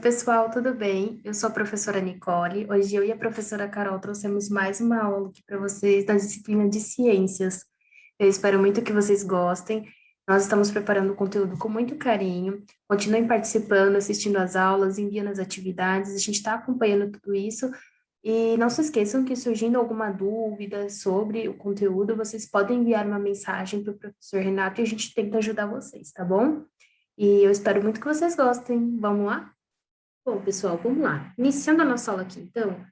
pessoal, tudo bem? Eu sou a professora Nicole. Hoje eu e a professora Carol trouxemos mais uma aula aqui para vocês da disciplina de ciências. Eu espero muito que vocês gostem. Nós estamos preparando o conteúdo com muito carinho. Continuem participando, assistindo às aulas, enviando as atividades. A gente está acompanhando tudo isso. E não se esqueçam que, surgindo alguma dúvida sobre o conteúdo, vocês podem enviar uma mensagem para o professor Renato e a gente tenta ajudar vocês, tá bom? E eu espero muito que vocês gostem. Vamos lá? Bom, pessoal, vamos lá. Iniciando a nossa aula aqui, então,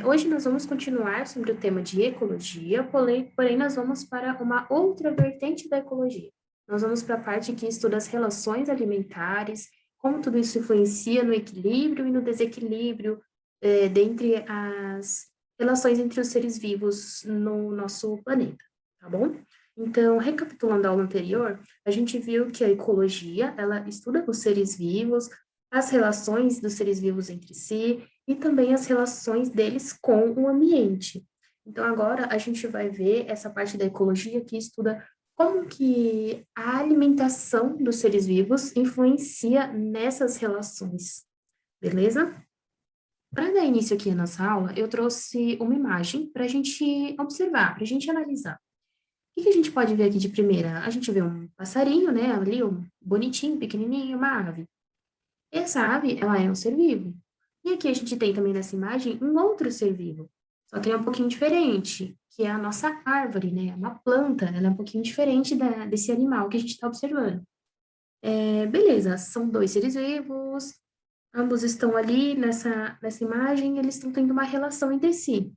hoje nós vamos continuar sobre o tema de ecologia, porém nós vamos para uma outra vertente da ecologia. Nós vamos para a parte que estuda as relações alimentares, como tudo isso influencia no equilíbrio e no desequilíbrio, dentre as relações entre os seres vivos no nosso planeta, tá bom? Então, recapitulando a aula anterior, a gente viu que a ecologia, ela estuda os seres vivos, as relações dos seres vivos entre si e também as relações deles com o ambiente. Então, agora a gente vai ver essa parte da ecologia que estuda como que a alimentação dos seres vivos influencia nessas relações, beleza? Para dar início aqui à nossa aula, eu trouxe uma imagem para a gente observar, para a gente analisar. O que a gente pode ver aqui de primeira? A gente vê um passarinho, né, ali, um bonitinho, pequenininho, uma ave. Essa ave, ela é um ser vivo. E aqui a gente tem também nessa imagem um outro ser vivo, só que é um pouquinho diferente, que é a nossa árvore, né? É uma planta, ela é um pouquinho diferente desse animal que a gente está observando. Beleza, são dois seres vivos, ambos estão ali nessa imagem, eles estão tendo uma relação entre si.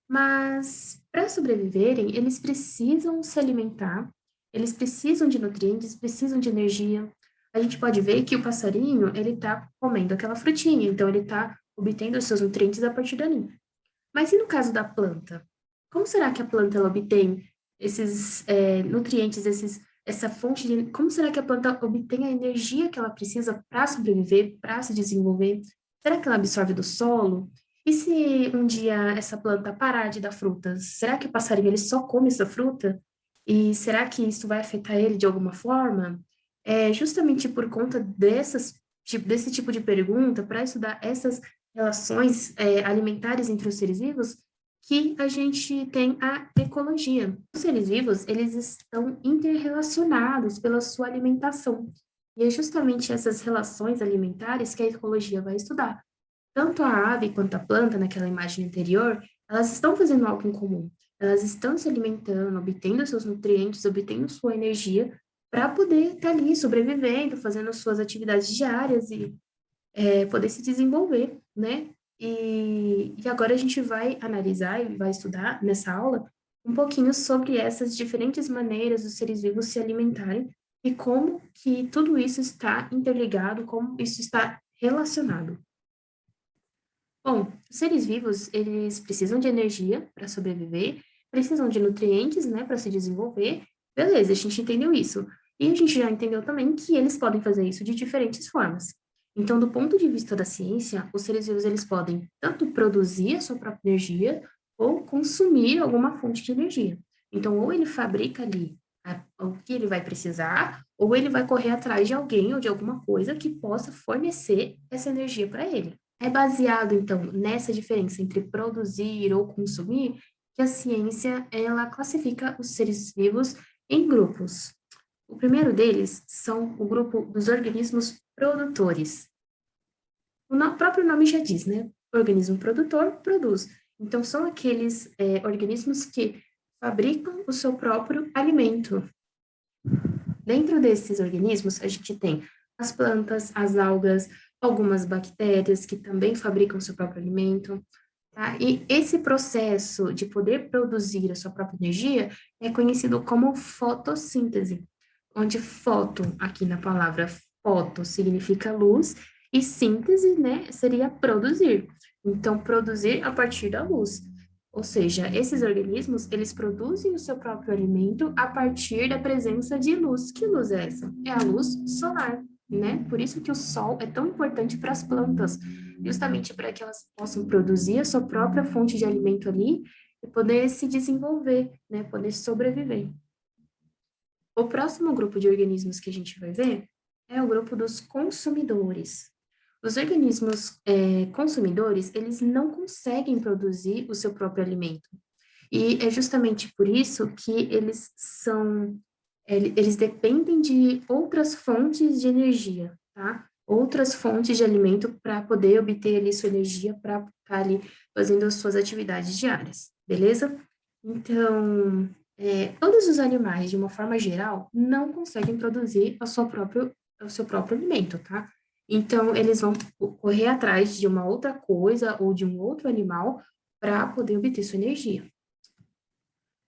Mas, para sobreviverem, eles precisam se alimentar, eles precisam de nutrientes, precisam de energia. A gente pode ver que o passarinho, ele está comendo aquela frutinha, então ele está obtendo os seus nutrientes a partir dali. Mas e no caso da planta? Como será que a planta ela obtém esses nutrientes, essa fonte de... Como será que a planta obtém a energia que ela precisa para sobreviver, para se desenvolver? Será que ela absorve do solo? E se um dia essa planta parar de dar frutas, será que o passarinho ele só come essa fruta? E será que isso vai afetar ele de alguma forma? É justamente por conta desse tipo de pergunta, para estudar essas relações alimentares entre os seres vivos, que a gente tem a ecologia. Os seres vivos, eles estão interrelacionados pela sua alimentação. E é justamente essas relações alimentares que a ecologia vai estudar. Tanto a ave quanto a planta, naquela imagem anterior, elas estão fazendo algo em comum. Elas estão se alimentando, obtendo seus nutrientes, obtendo sua energia, para poder estar ali sobrevivendo, fazendo suas atividades diárias e poder se desenvolver, né? E agora a gente vai analisar e vai estudar nessa aula um pouquinho sobre essas diferentes maneiras dos seres vivos se alimentarem e como que tudo isso está interligado, como isso está relacionado. Bom, os seres vivos, eles precisam de energia para sobreviver, precisam de nutrientes, né, para se desenvolver. Beleza, a gente entendeu isso. E a gente já entendeu também que eles podem fazer isso de diferentes formas. Então, do ponto de vista da ciência, os seres vivos, eles podem tanto produzir a sua própria energia ou consumir alguma fonte de energia. Então, ou ele fabrica ali o que ele vai precisar, ou ele vai correr atrás de alguém ou de alguma coisa que possa fornecer essa energia para ele. É baseado, então, nessa diferença entre produzir ou consumir que a ciência, ela classifica os seres vivos em grupos. O primeiro deles são o grupo dos organismos produtores. Próprio nome já diz, né? Organismo produtor produz. Então, são aqueles organismos que fabricam o seu próprio alimento. Dentro desses organismos, a gente tem as plantas, as algas, algumas bactérias que também fabricam seu próprio alimento, tá? E esse processo de poder produzir a sua própria energia é conhecido como fotossíntese, onde foto, aqui na palavra foto, significa luz, e síntese, né, seria produzir. Então, produzir a partir da luz. Ou seja, esses organismos, eles produzem o seu próprio alimento a partir da presença de luz. Que luz é essa? É a luz solar, né? Por isso que o sol é tão importante para as plantas, justamente para que elas possam produzir a sua própria fonte de alimento ali e poder se desenvolver, né? Poder sobreviver. O próximo grupo de organismos que a gente vai ver é o grupo dos consumidores. Os organismos consumidores, eles não conseguem produzir o seu próprio alimento. E é justamente por isso que eles dependem de outras fontes de energia, tá? Outras fontes de alimento para poder obter ali sua energia para estar ali fazendo as suas atividades diárias, beleza? Então, todos os animais, de uma forma geral, não conseguem produzir o seu próprio alimento, tá? Então, eles vão correr atrás de uma outra coisa ou de um outro animal para poder obter sua energia.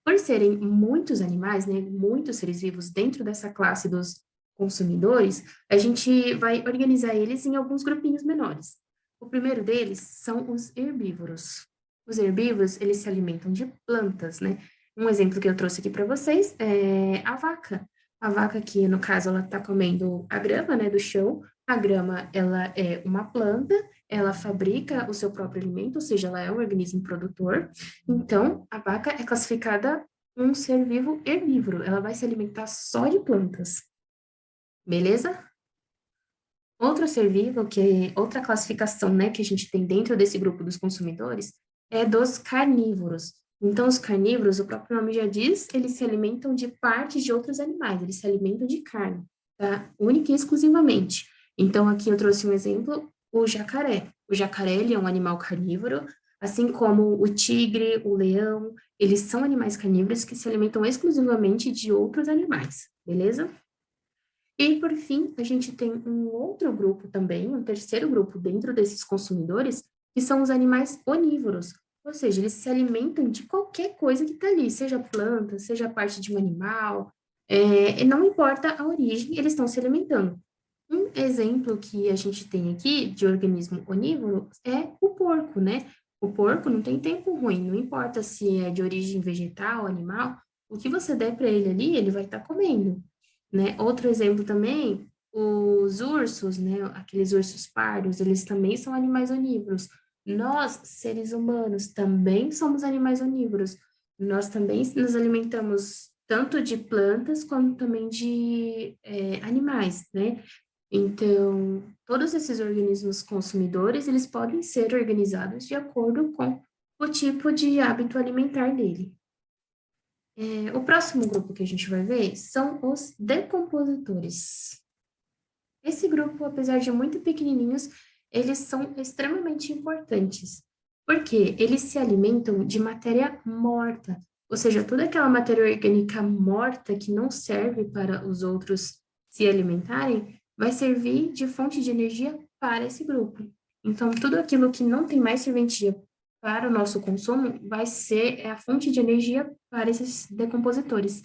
Por serem muitos animais, né, muitos seres vivos dentro dessa classe dos consumidores, a gente vai organizar eles em alguns grupinhos menores. O primeiro deles são os herbívoros. Os herbívoros, eles se alimentam de plantas, né? Um exemplo que eu trouxe aqui para vocês é a vaca. A vaca aqui, no caso, ela está comendo a grama, né, do chão. A grama, ela é uma planta, ela fabrica o seu próprio alimento, ou seja, ela é um organismo produtor. Então, a vaca é classificada um ser vivo herbívoro. Ela vai se alimentar só de plantas. Beleza? Outro ser vivo, que é outra classificação, né, que a gente tem dentro desse grupo dos consumidores, é dos carnívoros. Então, os carnívoros, o próprio nome já diz, eles se alimentam de partes de outros animais, eles se alimentam de carne, tá? Única e exclusivamente. Então, aqui eu trouxe um exemplo, o jacaré. O jacaré, ele é um animal carnívoro, assim como o tigre, o leão, eles são animais carnívoros que se alimentam exclusivamente de outros animais, beleza? E, por fim, a gente tem um outro grupo também, um terceiro grupo dentro desses consumidores, que são os animais onívoros. Ou seja, eles se alimentam de qualquer coisa que está ali, seja planta, seja parte de um animal, e não importa a origem, eles estão se alimentando. Um exemplo que a gente tem aqui de organismo onívoro é o porco, né? O porco não tem tempo ruim, não importa se é de origem vegetal, animal, o que você der para ele ali, ele vai estar comendo, né? Outro exemplo também, os ursos, né? Aqueles ursos pardos, eles também são animais onívoros. Nós, seres humanos, também somos animais onívoros. Nós também nos alimentamos tanto de plantas quanto também de animais, né? Então, todos esses organismos consumidores, eles podem ser organizados de acordo com o tipo de hábito alimentar dele. O próximo grupo que a gente vai ver são os decompositores. Esse grupo, apesar de muito pequenininhos, eles são extremamente importantes, porque eles se alimentam de matéria morta, ou seja, toda aquela matéria orgânica morta que não serve para os outros se alimentarem, vai servir de fonte de energia para esse grupo. Então, tudo aquilo que não tem mais serventia para o nosso consumo vai ser a fonte de energia para esses decompositores.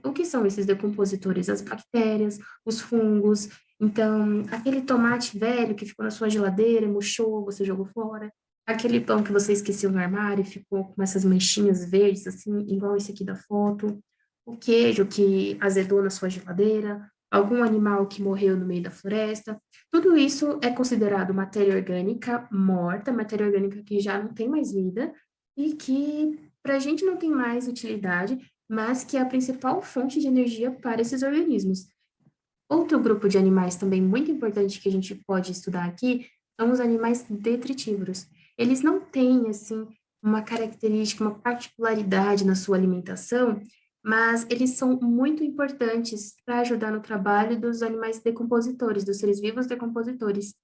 O que são esses decompositores? As bactérias, os fungos, então, aquele tomate velho que ficou na sua geladeira, murchou, você jogou fora. Aquele pão que você esqueceu no armário e ficou com essas manchinhas verdes, assim, igual esse aqui da foto. O queijo que azedou na sua geladeira. Algum animal que morreu no meio da floresta. Tudo isso é considerado matéria orgânica morta, matéria orgânica que já não tem mais vida e que para a gente não tem mais utilidade, mas que é a principal fonte de energia para esses organismos. Outro grupo de animais também muito importante que a gente pode estudar aqui são os animais detritívoros. Eles não têm, assim, uma característica, uma particularidade na sua alimentação, mas eles são muito importantes para ajudar no trabalho dos animais decompositores, dos seres vivos decompositores.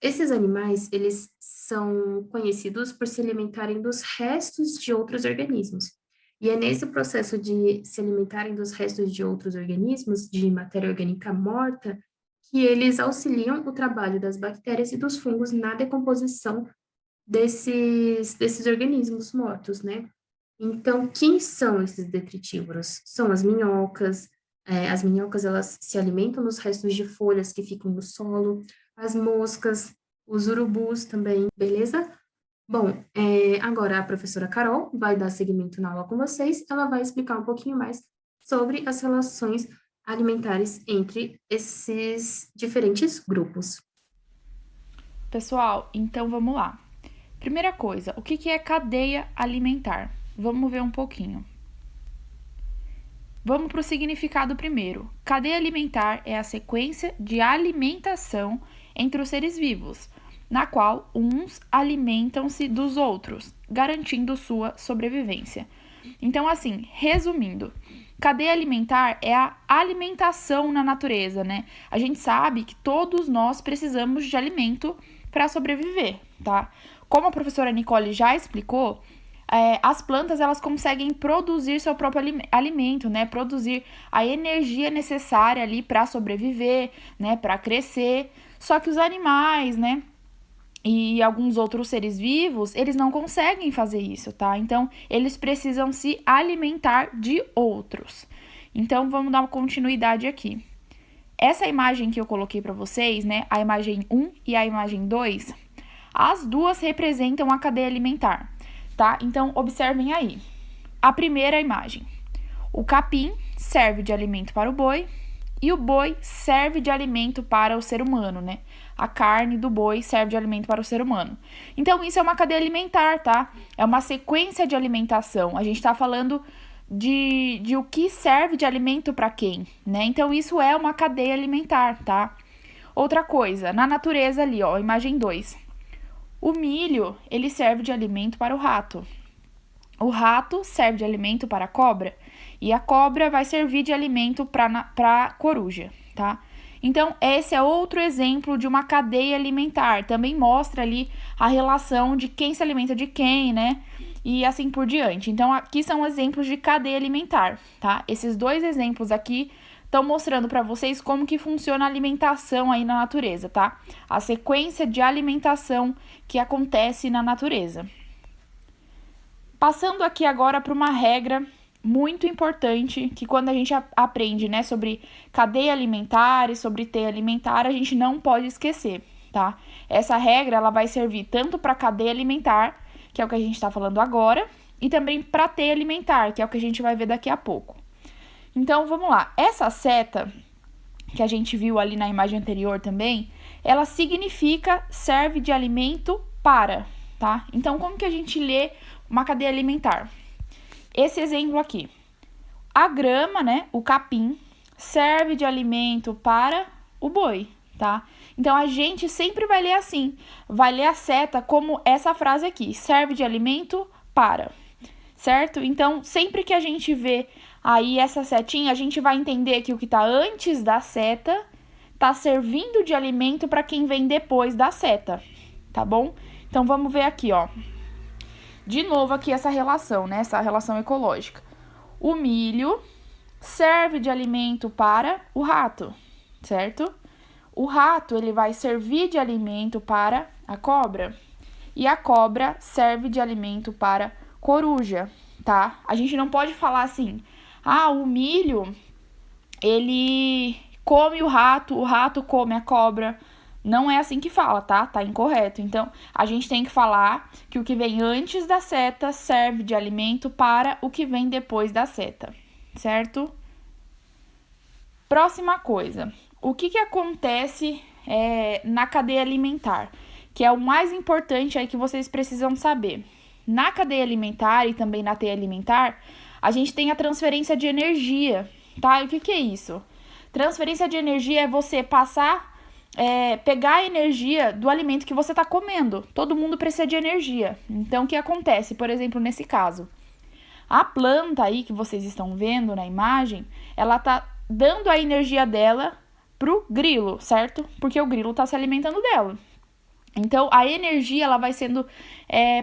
Esses animais, eles são conhecidos por se alimentarem dos restos de outros organismos. E é nesse processo de se alimentarem dos restos de outros organismos, de matéria orgânica morta, que eles auxiliam o trabalho das bactérias e dos fungos na decomposição desses organismos mortos, né? Então, quem são esses detritívoros? São as minhocas. As minhocas, elas se alimentam dos restos de folhas que ficam no solo, as moscas, os urubus também, beleza? Bom, agora a professora Carol vai dar seguimento na aula com vocês. Ela vai explicar um pouquinho mais sobre as relações alimentares entre esses diferentes grupos. Pessoal, então vamos lá. Primeira coisa, o que é cadeia alimentar? Vamos ver um pouquinho. Vamos para o significado primeiro. Cadeia alimentar é a sequência de alimentação entre os seres vivos, na qual uns alimentam-se dos outros, garantindo sua sobrevivência. Então, assim, resumindo, cadeia alimentar é a alimentação na natureza, né? A gente sabe que todos nós precisamos de alimento para sobreviver, tá? Como a professora Nicole já explicou, as plantas elas conseguem produzir seu próprio alimento, né? Produzir a energia necessária ali para sobreviver, né? Para crescer. Só que os animais, né? E alguns outros seres vivos, eles não conseguem fazer isso, tá? Então, eles precisam se alimentar de outros. Então, vamos dar uma continuidade aqui. Essa imagem que eu coloquei para vocês, né? A imagem 1 e a imagem 2, as duas representam a cadeia alimentar, tá? Então, observem aí. A primeira imagem. O capim serve de alimento para o boi e o boi serve de alimento para o ser humano, né? A carne do boi serve de alimento para o ser humano. Então, isso é uma cadeia alimentar, tá? É uma sequência de alimentação. A gente tá falando de o que serve de alimento para quem, né? Então, isso é uma cadeia alimentar, tá? Outra coisa, na natureza ali, ó, imagem 2. O milho, ele serve de alimento para o rato. O rato serve de alimento para a cobra e a cobra vai servir de alimento para a coruja, tá? Então, esse é outro exemplo de uma cadeia alimentar. Também mostra ali a relação de quem se alimenta de quem, né? E assim por diante. Então, aqui são exemplos de cadeia alimentar, tá? Esses dois exemplos aqui estão mostrando para vocês como que funciona a alimentação aí na natureza, tá? A sequência de alimentação que acontece na natureza. Passando aqui agora para uma regra muito importante, que quando a gente aprende, né, sobre cadeia alimentar e sobre teia alimentar, a gente não pode esquecer, tá? Essa regra, ela vai servir tanto para cadeia alimentar, que é o que a gente está falando agora, e também para teia alimentar, que é o que a gente vai ver daqui a pouco. Então, vamos lá. Essa seta, que a gente viu ali na imagem anterior também, ela significa serve de alimento para, tá? Então, como que a gente lê uma cadeia alimentar? Esse exemplo aqui. A grama, né, o capim, serve de alimento para o boi, tá? Então, a gente sempre vai ler assim. Vai ler a seta como essa frase aqui. Serve de alimento para, certo? Então, sempre que a gente vê aí essa setinha, a gente vai entender que o que está antes da seta está servindo de alimento para quem vem depois da seta, tá bom? Então, vamos ver aqui, ó. De novo aqui essa relação, né? Essa relação ecológica. O milho serve de alimento para o rato, certo? O rato, ele vai servir de alimento para a cobra. E a cobra serve de alimento para a coruja, tá? A gente não pode falar assim, o milho, ele come o rato come a cobra. Não é assim que fala, tá? Tá incorreto. Então, a gente tem que falar que o que vem antes da seta serve de alimento para o que vem depois da seta, certo? Próxima coisa. O que acontece na cadeia alimentar? Que é o mais importante aí que vocês precisam saber. Na cadeia alimentar e também na teia alimentar, a gente tem a transferência de energia, tá? E o que é isso? Transferência de energia é você pegar a energia do alimento que você está comendo. Todo mundo precisa de energia. Então, o que acontece? Por exemplo, nesse caso, a planta aí que vocês estão vendo na imagem, ela está dando a energia dela pro grilo, certo? Porque o grilo está se alimentando dela. Então, a energia ela vai sendo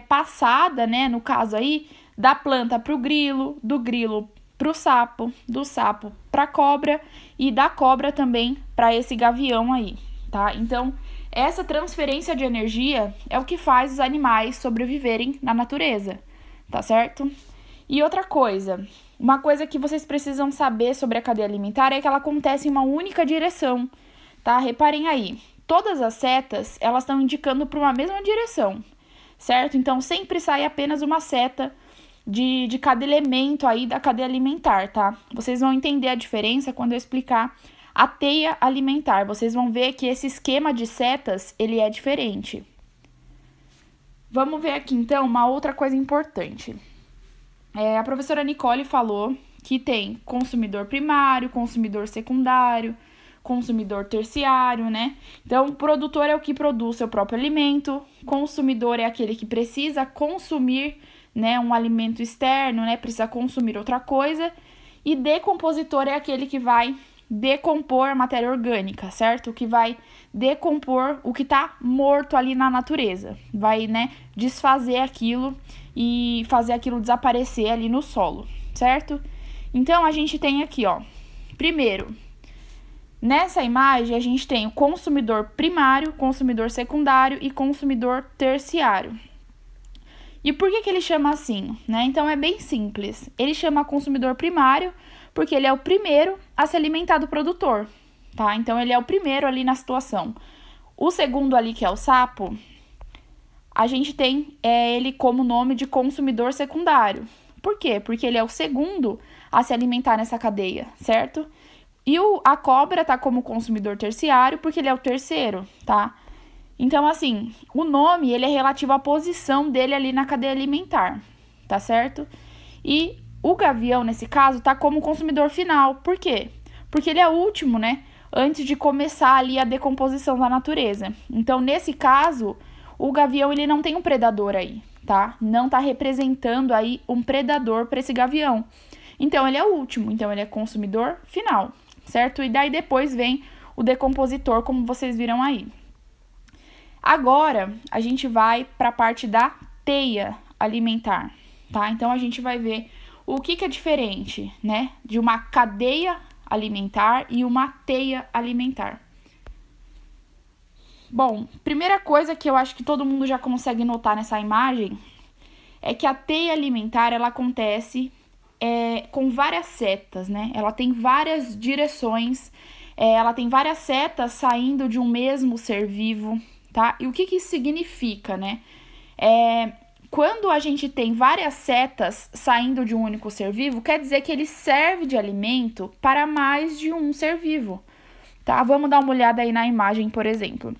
passada, né? No caso aí, da planta pro grilo, do grilo pro sapo, do sapo pra cobra e da cobra também para esse gavião aí. Tá? Então, essa transferência de energia é o que faz os animais sobreviverem na natureza, tá certo? E outra coisa, uma coisa que vocês precisam saber sobre a cadeia alimentar é que ela acontece em uma única direção, tá? Reparem aí, todas as setas, elas estão indicando para uma mesma direção, certo? Então, sempre sai apenas uma seta de cada elemento aí da cadeia alimentar, tá? Vocês vão entender a diferença quando eu explicar a teia alimentar. Vocês vão ver que esse esquema de setas, ele é diferente. Vamos ver aqui, então, uma outra coisa importante. A professora Nicole falou que tem consumidor primário, consumidor secundário, consumidor terciário, né? Então, o produtor é o que produz seu próprio alimento, consumidor é aquele que precisa consumir, né, um alimento externo, né, precisa consumir outra coisa, e decompositor é aquele que vai decompor a matéria orgânica, certo? Que vai decompor o que está morto ali na natureza, vai, né, desfazer aquilo e fazer aquilo desaparecer ali no solo, certo? Então, a gente tem aqui, ó, primeiro, nessa imagem, a gente tem o consumidor primário, consumidor secundário e consumidor terciário. E por que ele chama assim, né? Então, é bem simples. Ele chama consumidor primário porque ele é o primeiro a se alimentar do produtor, tá? Então, ele é o primeiro ali na situação. O segundo ali, que é o sapo, a gente tem ele como nome de consumidor secundário. Por quê? Porque ele é o segundo a se alimentar nessa cadeia, certo? E a cobra tá como consumidor terciário porque ele é o terceiro, tá? Então, assim, o nome, ele é relativo à posição dele ali na cadeia alimentar, tá certo? E o gavião, nesse caso, tá como consumidor final. Por quê? Porque ele é o último, né? Antes de começar ali a decomposição da natureza. Então, nesse caso, o gavião, ele não tem um predador aí, tá? Não tá representando aí um predador para esse gavião. Então, ele é o último. Então, ele é consumidor final, certo? E daí depois vem o decompositor, como vocês viram aí. Agora, a gente vai para a parte da teia alimentar, tá? Então, a gente vai ver o que é diferente, né, de uma cadeia alimentar e uma teia alimentar. Bom, primeira coisa que eu acho que todo mundo já consegue notar nessa imagem é que a teia alimentar, ela acontece com várias setas, né? Ela tem várias direções, ela tem várias setas saindo de um mesmo ser vivo, tá? E o que isso significa, né? Quando a gente tem várias setas saindo de um único ser vivo, quer dizer que ele serve de alimento para mais de um ser vivo, tá? Vamos dar uma olhada aí na imagem, por exemplo.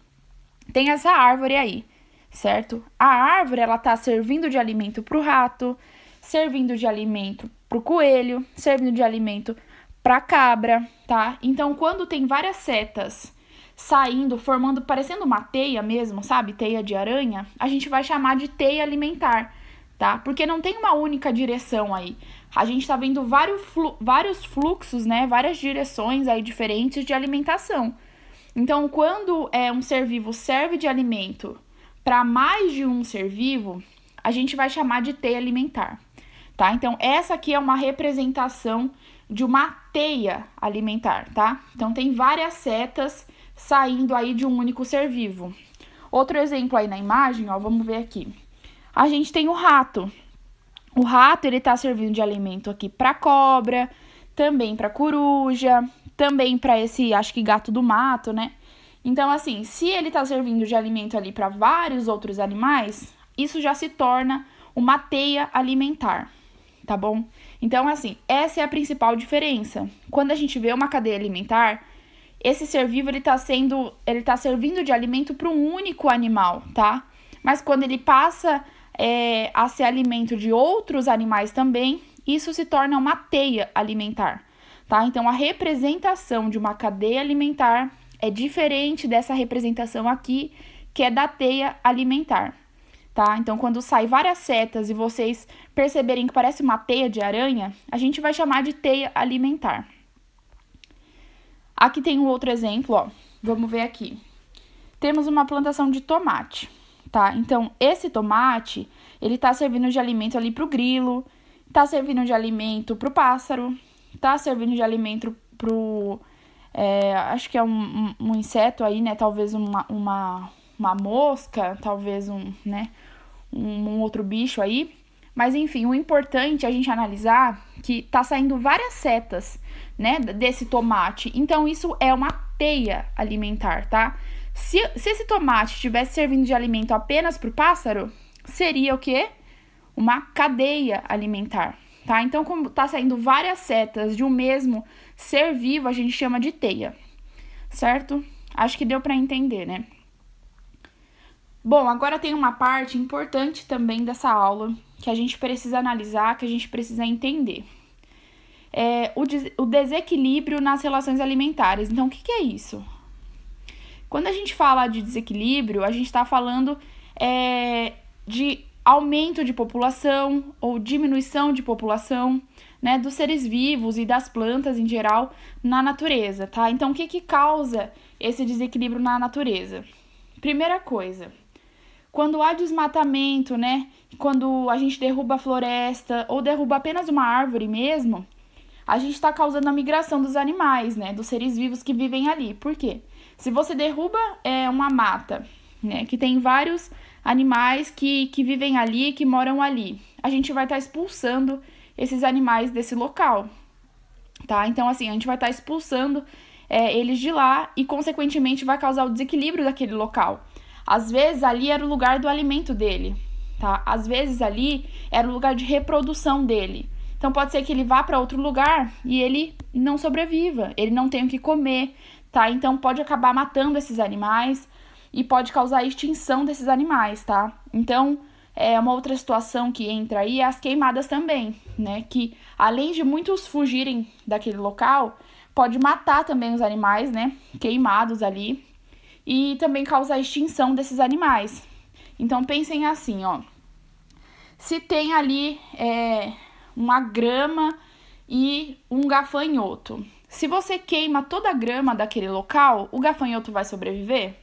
Tem essa árvore aí, certo? A árvore, ela tá servindo de alimento para o rato, servindo de alimento para o coelho, servindo de alimento para a cabra, tá? Então, quando tem várias setas saindo, formando, parecendo uma teia mesmo, sabe? Teia de aranha, a gente vai chamar de teia alimentar, tá? Porque não tem uma única direção aí. A gente tá vendo vários fluxos, né? Várias direções aí diferentes de alimentação. Então, quando um ser vivo serve de alimento para mais de um ser vivo, a gente vai chamar de teia alimentar, tá? Então, essa aqui é uma representação de uma teia alimentar, tá? Então, tem várias setas saindo aí de um único ser vivo. Outro exemplo aí na imagem, ó, vamos ver aqui. A gente tem o rato. O rato, ele tá servindo de alimento aqui para cobra, também para coruja, também para esse, acho que gato do mato, né? Então, assim, se ele tá servindo de alimento ali para vários outros animais, isso já se torna uma teia alimentar, tá bom? Então, assim, essa é a principal diferença. Quando a gente vê uma cadeia alimentar, esse ser vivo, ele tá servindo de alimento para um único animal, tá? Mas quando ele passa a ser alimento de outros animais também, isso se torna uma teia alimentar, tá? Então, a representação de uma cadeia alimentar é diferente dessa representação aqui, que é da teia alimentar, tá? Então, quando sai várias setas e vocês perceberem que parece uma teia de aranha, a gente vai chamar de teia alimentar. Aqui tem um outro exemplo, ó. Vamos ver aqui. Temos uma plantação de tomate, tá? Então, esse tomate, ele tá servindo de alimento ali pro grilo, tá servindo de alimento pro pássaro, tá servindo de alimento pro... acho que é um inseto aí, né? Talvez uma mosca, talvez um outro bicho aí. Mas, enfim, o importante é a gente analisar que tá saindo várias setas, né, desse tomate. Então, isso é uma teia alimentar, tá? Se esse tomate estivesse servindo de alimento apenas para o pássaro, seria o quê? Uma cadeia alimentar, tá? Então, como tá saindo várias setas de um mesmo ser vivo, a gente chama de teia, certo? Acho que deu para entender, né? Bom, agora tem uma parte importante também dessa aula que a gente precisa analisar, que a gente precisa entender. o desequilíbrio nas relações alimentares. Então, o que é isso? Quando a gente fala de desequilíbrio, a gente está falando de aumento de população ou diminuição de população, né, dos seres vivos e das plantas em geral na natureza, tá? Então, o que causa esse desequilíbrio na natureza? Primeira coisa, quando há desmatamento, né, quando a gente derruba a floresta ou derruba apenas uma árvore mesmo, a gente está causando a migração dos animais, né, dos seres vivos que vivem ali. Por quê? Se você derruba uma mata, né, que tem vários animais que vivem ali, que moram ali, a gente vai estar expulsando esses animais desse local, tá? Então, assim, a gente vai estar expulsando eles de lá e, consequentemente, vai causar o desequilíbrio daquele local. Às vezes, ali era o lugar do alimento dele, tá? Às vezes, ali era o lugar de reprodução dele. Então, pode ser que ele vá para outro lugar e ele não sobreviva, ele não tenha o que comer, tá? Então, pode acabar matando esses animais e pode causar a extinção desses animais, tá? Então, uma outra situação que entra aí é as queimadas também, né? Que, além de muitos fugirem daquele local, pode matar também os animais, né? Queimados ali. E também causar a extinção desses animais. Então, pensem assim, ó. Se tem ali uma grama e um gafanhoto. Se você queima toda a grama daquele local, o gafanhoto vai sobreviver?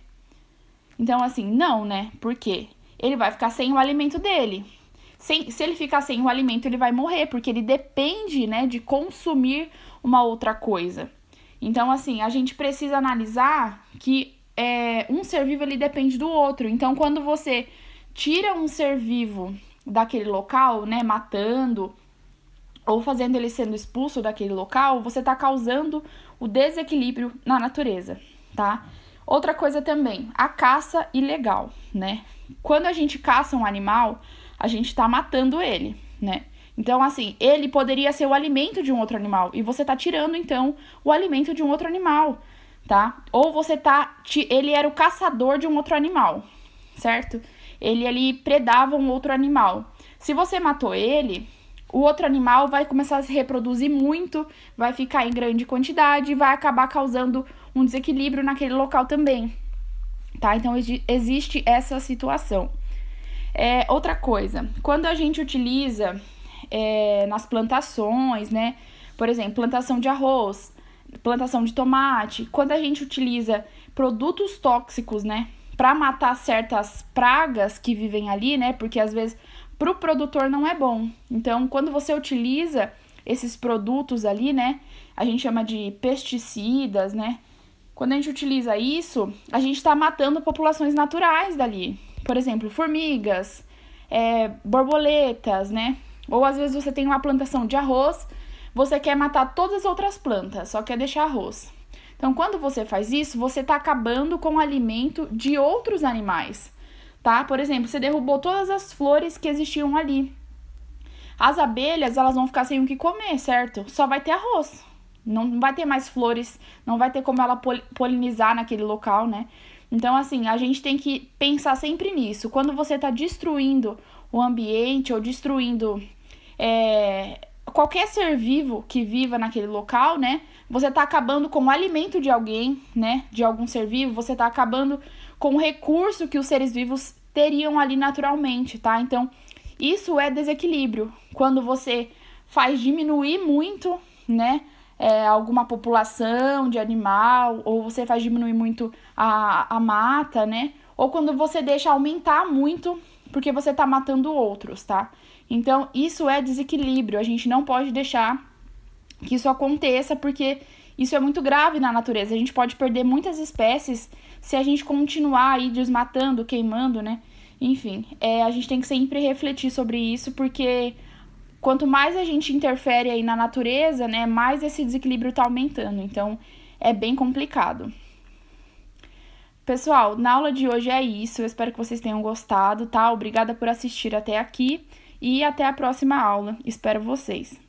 Então, assim, não, né? Por quê? Ele vai ficar sem o alimento dele. Se ele ficar sem o alimento, ele vai morrer, porque ele depende, né, de consumir uma outra coisa. Então, assim, a gente precisa analisar que um ser vivo, ele depende do outro. Então, quando você tira um ser vivo daquele local, né, matando ou fazendo ele sendo expulso daquele local, você está causando o desequilíbrio na natureza, tá? Outra coisa também, a caça ilegal, né? Quando a gente caça um animal, a gente está matando ele, né? Então, assim, ele poderia ser o alimento de um outro animal e você está tirando, então, o alimento de um outro animal, tá? Ou ele era o caçador de um outro animal, certo? Ele ali predava um outro animal. Se você matou ele, o outro animal vai começar a se reproduzir muito, vai ficar em grande quantidade e vai acabar causando um desequilíbrio naquele local também, tá? Então, existe essa situação. Outra coisa, quando a gente utiliza nas plantações, né? Por exemplo, plantação de arroz, plantação de tomate, quando a gente utiliza produtos tóxicos, né? Para matar certas pragas que vivem ali, né? Porque às vezes para o produtor não é bom. Então, quando você utiliza esses produtos ali, né? A gente chama de pesticidas, né? Quando a gente utiliza isso, a gente está matando populações naturais dali. Por exemplo, formigas, borboletas, né? Ou às vezes você tem uma plantação de arroz, você quer matar todas as outras plantas, só quer deixar arroz. Então, quando você faz isso, você está acabando com o alimento de outros animais, tá? Por exemplo, você derrubou todas as flores que existiam ali. As abelhas, elas vão ficar sem o que comer, certo? Só vai ter arroz. Não vai ter mais flores, não vai ter como ela polinizar naquele local, né? Então, assim, a gente tem que pensar sempre nisso. Quando você está destruindo o ambiente ou destruindo qualquer ser vivo que viva naquele local, né? Você está acabando com o alimento de alguém, né? De algum ser vivo, você está acabando com o recurso que os seres vivos teriam ali naturalmente, tá? Então, isso é desequilíbrio. Quando você faz diminuir muito, né? Alguma população de animal, ou você faz diminuir muito a mata, né? Ou quando você deixa aumentar muito, porque você tá matando outros, tá? Então, isso é desequilíbrio. A gente não pode deixar que isso aconteça, porque isso é muito grave na natureza. A gente pode perder muitas espécies se a gente continuar aí desmatando, queimando, né? Enfim, a gente tem que sempre refletir sobre isso, porque quanto mais a gente interfere aí na natureza, né, mais esse desequilíbrio tá aumentando. Então, é bem complicado. Pessoal, na aula de hoje é isso. Eu espero que vocês tenham gostado, tá? Obrigada por assistir até aqui e até a próxima aula. Espero vocês.